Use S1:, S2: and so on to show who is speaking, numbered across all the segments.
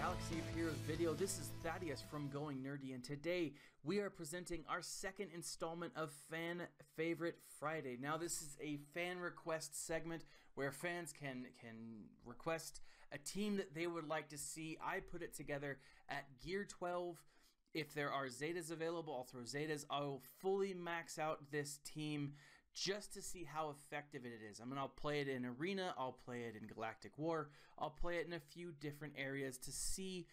S1: Galaxy of Heroes video. This is Thaddeus from Going Nerdy, and today we are presenting our second installment of Fan Favorite Friday. Now, this is a fan request segment where fans can request a team that they would like to see. I put it together at Gear 12. If there are Zetas available, I'll throw Zetas. I will fully max out this team just to see how effective it is. I mean, I'll play it in Arena, I'll play it in Galactic War, I'll play it in a few different areas to see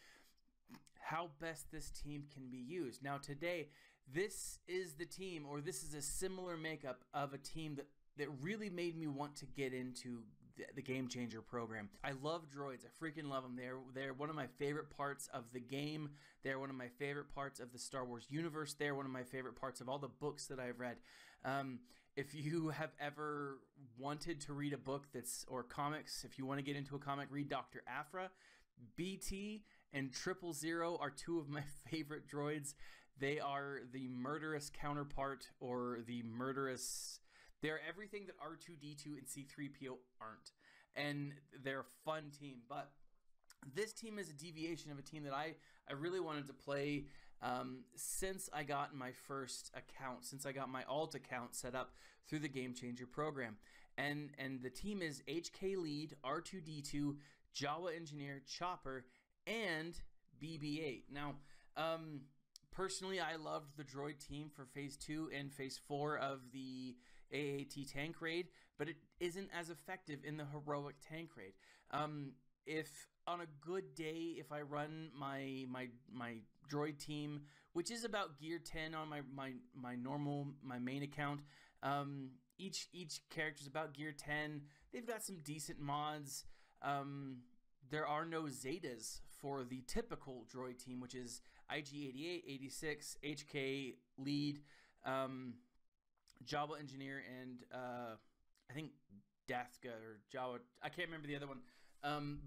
S1: how best this team can be used. Now today, this is the team, or this is a similar makeup of a team that really made me want to get into the Game Changer program. I love droids. I freaking love them. They're one of my favorite parts of the game. They're one of my favorite parts of the Star Wars universe. They're one of my favorite parts of all the books that I've read. If you have ever wanted to read a book or comics, if you want to get into a comic, read Dr. Aphra. BT and 000 are two of my favorite droids. They are the murderous counterpart, or the murderous... They're everything that R2-D2 and C-3PO aren't, and they're a fun team. But this team is a deviation of a team that I really wanted to play since I got my first account, since I got my alt account set up through the Game Changer program. And the team is HK Lead, R2-D2, Jawa Engineer, Chopper, and BB-8. Now, personally, I loved the droid team for Phase 2 and Phase 4 of the AAT tank raid, but it isn't as effective in the heroic tank raid. If on a good day, if I run my droid team, which is about Gear 10 on my main account, each character's about Gear 10. They've got some decent mods. There are no Zetas for the typical droid team, which is IG-88, 86, HK Lead, Jawa Engineer, and I think Dathka or Jawa. I can't remember the other one,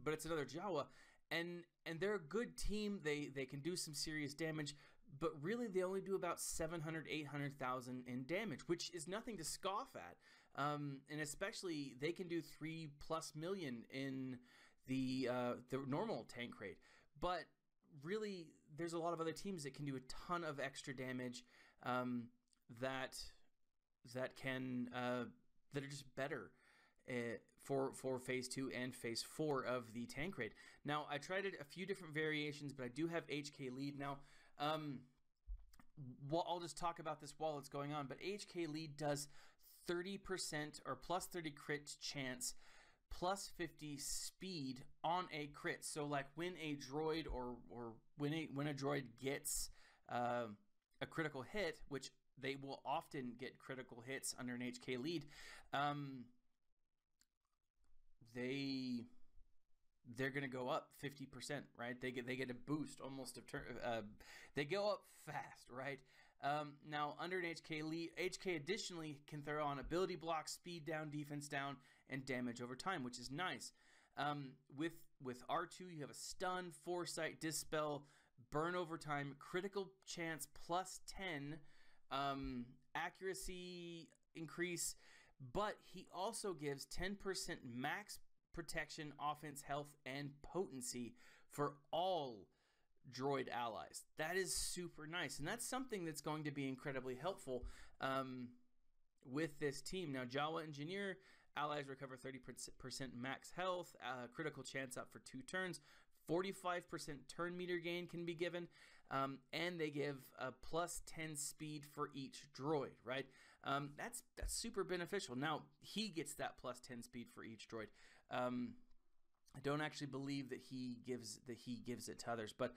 S1: but it's another Jawa. And they're a good team. They can do some serious damage, but really they only do about 700, 800,000 in damage, which is nothing to scoff at. And especially they can do 3+ million in the normal tank raid. But really, there's a lot of other teams that can do a ton of extra damage that are just better for Phase 2 and Phase 4 of the tank raid. Now, I tried a few different variations, but I do have HK Lead. Now, well, I'll just talk about this while it's going on, but HK Lead does 30% or plus 30 crit chance, plus 50 speed on a crit. So like when a droid or when a droid gets a critical hit, which they will often get critical hits under an HK Lead, they're going to go up 50%, right? They get a boost almost of turn. They go up fast, right? Now under an HK Lead, HK additionally can throw on ability block, speed down, defense down, and damage over time, which is nice. With R2, you have a stun, foresight, dispel, burn over time, critical chance plus 10, accuracy increase, but he also gives 10% max protection, offense, health, and potency for all droid allies. That is super nice, and that's something that's going to be incredibly helpful with this team. Now, Jawa Engineer, allies recover 30% max health, critical chance up for 2 turns, 45% turn meter gain can be given, and they give a plus 10 speed for each droid, right? That's super beneficial. Now, he gets that plus 10 speed for each droid. I don't actually believe that he gives it to others, but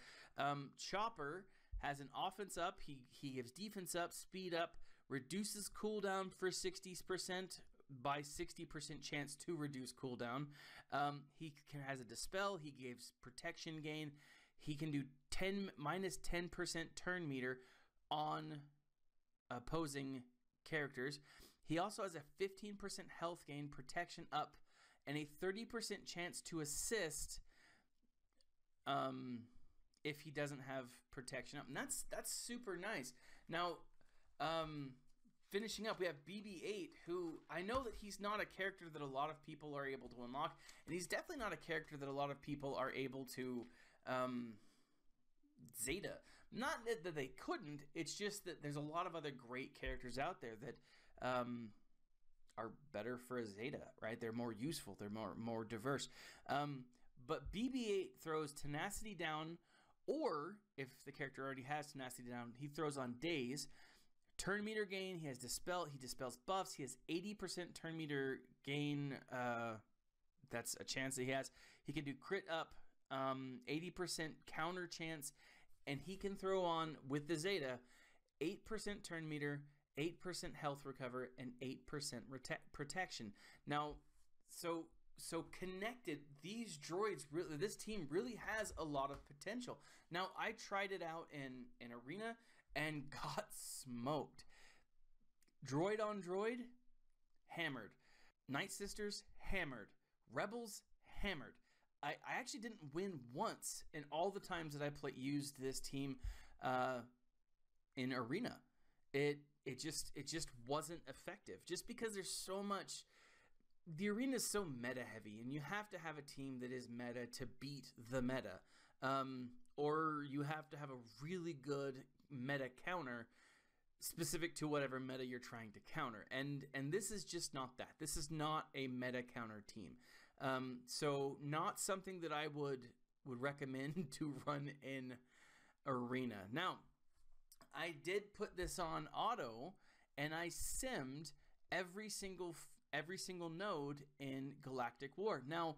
S1: Chopper has an offense up, he gives defense up, speed up, reduces cooldown for 60%, by 60% chance to reduce cooldown. He has a dispel, he gives protection gain, he can do minus 10% turn meter on opposing characters. He also has a 15% health gain, protection up, and a 30% chance to assist if he doesn't have protection up. And that's super nice. Now, finishing up, we have BB-8, who I know that he's not a character that a lot of people are able to unlock, and he's definitely not a character that a lot of people are able to Zeta. Not that they couldn't, it's just that there's a lot of other great characters out there that are better for a Zeta, right? They're more useful, they're more diverse. But BB-8 throws tenacity down, or if the character already has tenacity down, he throws on daze. Turn meter gain, he dispels buffs, he has 80% turn meter gain, that's a chance that he has. He can do crit up, 80% counter chance, and he can throw on, with the Zeta, 8% turn meter, 8% health recover, and 8% protection. Now, so connected, these droids, really, this team really has a lot of potential. Now, I tried it out in Arena and got smoked. Droid on droid, hammered. Night Sisters, hammered. Rebels, hammered. I actually didn't win once in all the times that I used this team in Arena. It just wasn't effective. Just because there's so much, the arena is so meta heavy, and you have to have a team that is meta to beat the meta, or you have to have a really good meta counter specific to whatever meta you're trying to counter. And this is just not that. This is not a meta counter team. So not something that I would recommend to run in Arena. Now, I did put this on auto, and I simmed every single node in Galactic War. Now,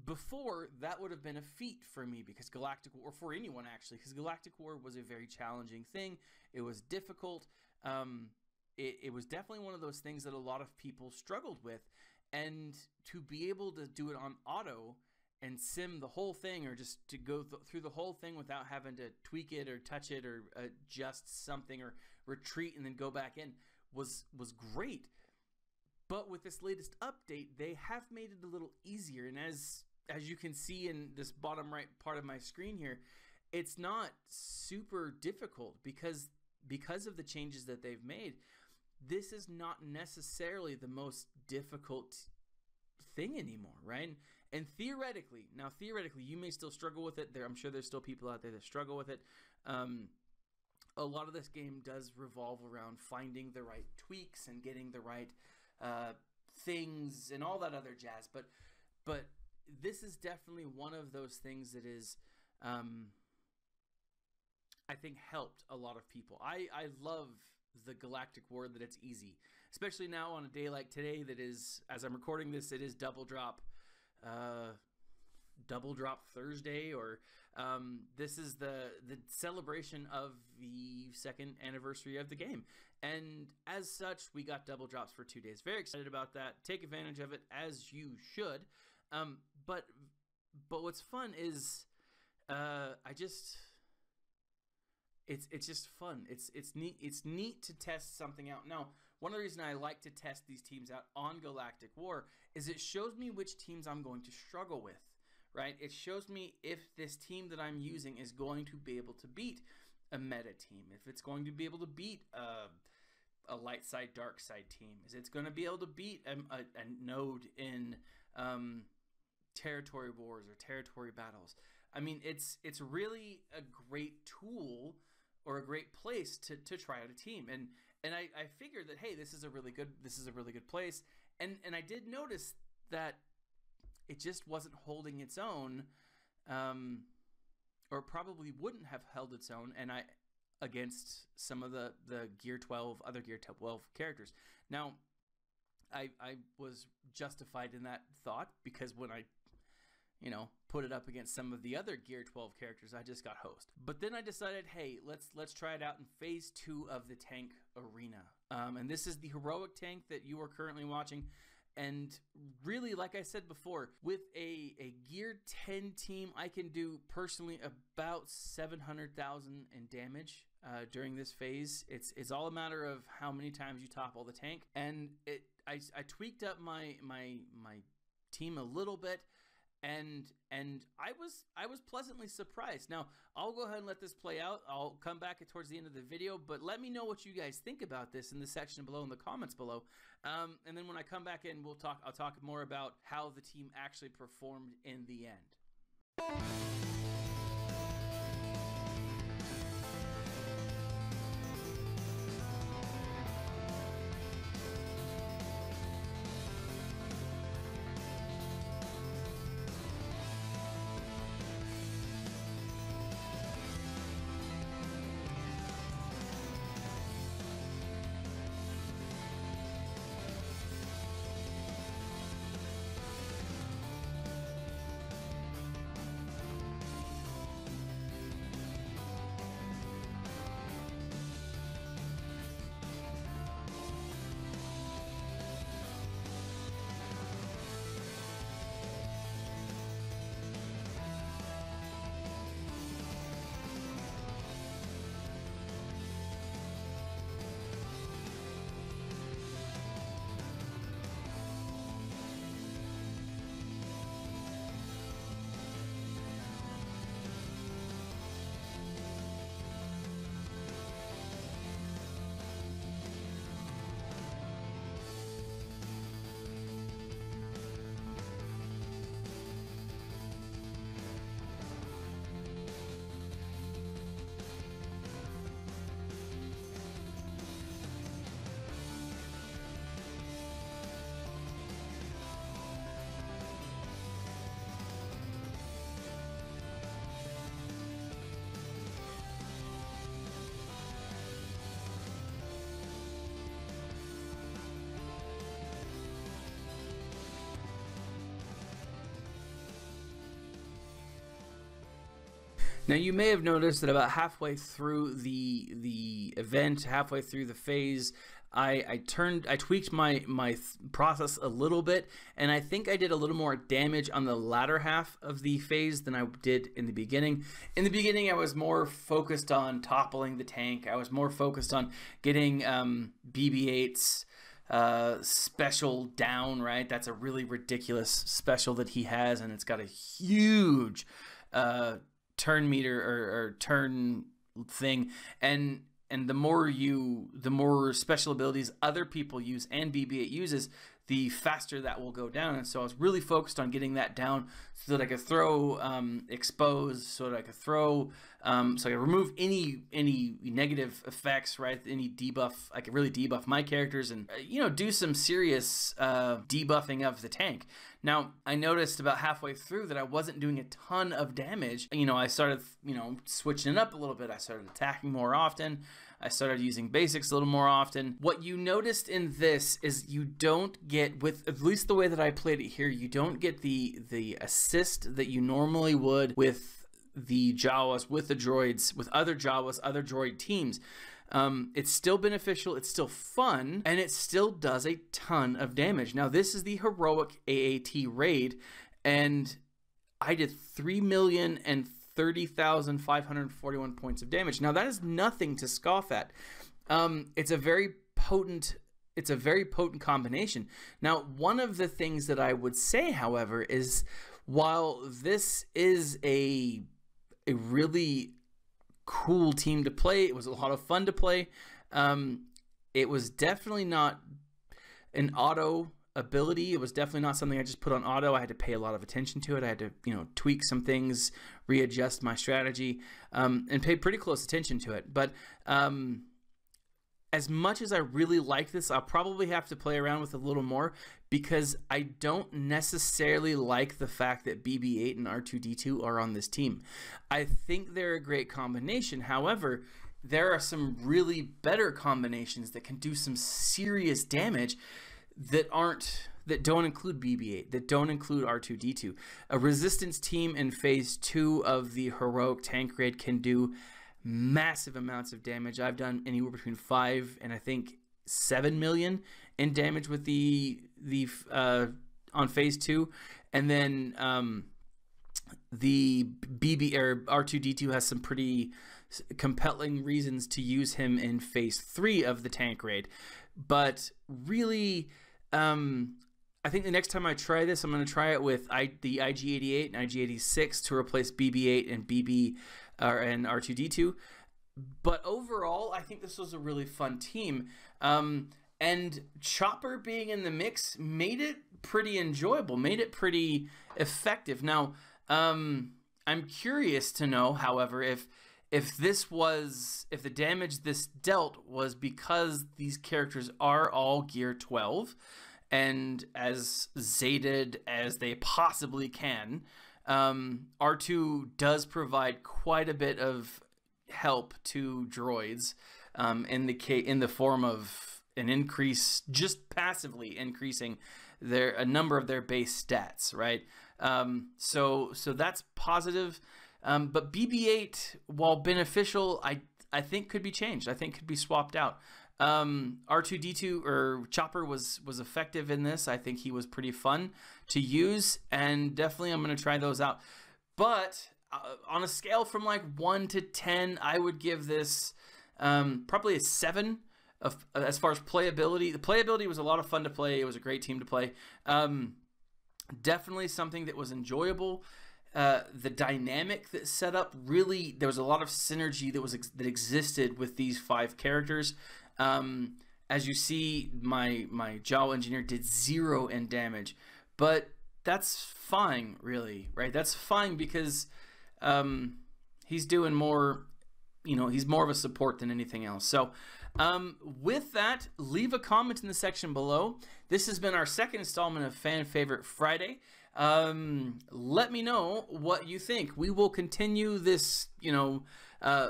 S1: before, that would have been a feat for me, because Galactic War, for anyone actually, because Galactic War was a very challenging thing. It was difficult. It was definitely one of those things that a lot of people struggled with. And to be able to do it on auto and sim the whole thing, or just to go through the whole thing without having to tweak it or touch it or adjust something or retreat and then go back in, was great. But with this latest update, they have made it a little easier. And as you can see in this bottom right part of my screen here, it's not super difficult because of the changes that they've made. This is not necessarily the most difficult thing anymore, right? And theoretically, you may still struggle with it. I'm sure there's still people out there that struggle with it. A lot of this game does revolve around finding the right tweaks and getting the right things and all that other jazz. But this is definitely one of those things that is, I think, helped a lot of people. I love the Galactic War that it's easy, especially now on a day like today that is, as I'm recording this, it is double drop Thursday, or this is the celebration of the 2nd anniversary of the game, and as such we got double drops for 2 days. Very excited about that. Take advantage of it, as you should. But what's fun is it's just fun. It's neat. It's neat to test something out. Now, one of the reasons I like to test these teams out on Galactic War is it shows me which teams I'm going to struggle with, right? It shows me if this team that I'm using is going to be able to beat a meta team, if it's going to be able to beat a light side, dark side team, is it's going to be able to beat a node in territory wars or territory battles. I mean, it's really a great tool or a great place to try out a team. And I figured that, hey, this is a really good place. And I did notice that it just wasn't holding its own, or probably wouldn't have held its own, and against some of the other Gear 12 characters. Now, I was justified in that thought, because when I put it up against some of the other Gear 12 characters, I just got hosed. But then I decided, hey, let's try it out in Phase 2 of the tank arena. And this is the heroic tank that you are currently watching. And really, like I said before, with a Gear 10 team, I can do personally about 700,000 in damage during this phase. It's all a matter of how many times you topple the tank. And I tweaked up my team a little bit. And I was pleasantly surprised. Now, I'll go ahead and let this play out. I'll come back towards the end of the video, but let me know what you guys think about this in the section below, in the comments below. And then when I come back in, I'll talk more about how the team actually performed in the end. Now you may have noticed that about halfway through the event, halfway through the phase, I tweaked my process a little bit, and I think I did a little more damage on the latter half of the phase than I did in the beginning. In the beginning, I was more focused on toppling the tank. I was more focused on getting BB-8's special down, right? That's a really ridiculous special that he has, and it's got a huge turn meter or turn thing, and the more special abilities other people use and BB-8 uses, the faster that will go down. And so I was really focused on getting that down so that I could throw expose, so that I could throw so I could remove any negative effects, right? Any debuff. I could really debuff my characters and do some serious debuffing of the tank. Now, I noticed about halfway through that I wasn't doing a ton of damage. I started, switching it up a little bit. I started attacking more often. I started using basics a little more often. What you noticed in this is you don't get, with at least the way that I played it here, you don't get the assist that you normally would with the Jawas, with the droids, with other Jawas, other droid teams. It's still beneficial, it's still fun, and it still does a ton of damage. Now, this is the heroic AAT raid, and I did 3,030,541 points of damage. Now, that is nothing to scoff at. It's a very potent combination. Now, one of the things that I would say, however, is while this is a really cool team to play, it was a lot of fun to play, it was definitely not an auto ability. It was definitely not something I just put on auto. I had to pay a lot of attention to it. I had to tweak some things, readjust my strategy, and pay pretty close attention to it. But as much as I really like this, I'll probably have to play around with it a little more, because I don't necessarily like the fact that BB-8 and R2-D2 are on this team. I think they're a great combination. However, there are some really better combinations that can do some serious damage that don't include BB-8, that don't include R2-D2. A resistance team in phase 2 of the heroic tank raid can do massive amounts of damage. I've done anywhere between 5 and I think 7 million in damage with the on phase 2, and then the BB or R2-D2 has some pretty compelling reasons to use him in phase 3 of the tank raid. But really, I think the next time I try this, I'm going to try it with the IG-88 and IG-86 to replace BB-8 and and R2-D2. But overall, I think this was a really fun team. And Chopper being in the mix made it pretty enjoyable, made it pretty effective. Now, I'm curious to know, however, if the damage this dealt was because these characters are all gear 12 and as zated as they possibly can. R2 does provide quite a bit of help to droids in the form of an increase, just passively increasing a number of their base stats, right? So that's positive. But BB-8, while beneficial, I think could be changed. I think could be swapped out. R2-D2 or Chopper was effective in this. I think he was pretty fun to use, and definitely I'm going to try those out. But on a scale from like 1 to 10, I would give this probably a 7 as far as playability. The playability was a lot of fun to play. It was a great team to play. Definitely something that was enjoyable. The dynamic that set up, really, there was a lot of synergy that existed with these 5 characters. As you see, my Jawa engineer did 0 in damage, but that's fine, really, right? That's fine because he's doing more, he's more of a support than anything else. So with that, leave a comment in the section below. This has been our second installment of Fan Favorite Friday. Let me know what you think. We will continue this,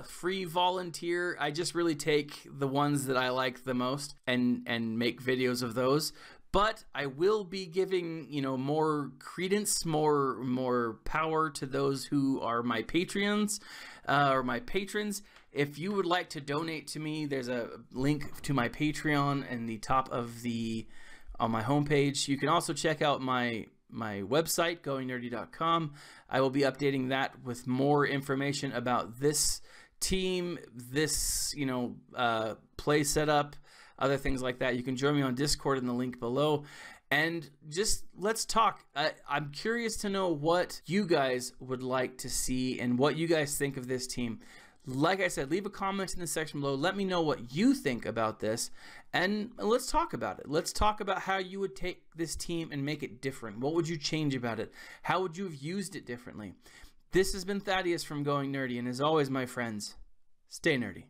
S1: free volunteer. I just really take the ones that I like the most and make videos of those. But I will be giving, you know, more credence, more power to those who are my Patreons or my patrons. If you would like to donate to me, there's a link to my Patreon in the top of on my homepage. You can also check out my website, goingnerdy.com. I will be updating that with more information about this team, this, you know, play setup, other things like that. You can join me on Discord in the link below, and just let's talk. I'm curious to know what you guys would like to see and what you guys think of this team. Like I said, leave a comment in the section below. Let me know what you think about this, and let's talk about it. Let's talk about how you would take this team and make it different. What would you change about it? How would you have used it differently? This has been Thaddeus from Going Nerdy, and as always, my friends, stay nerdy.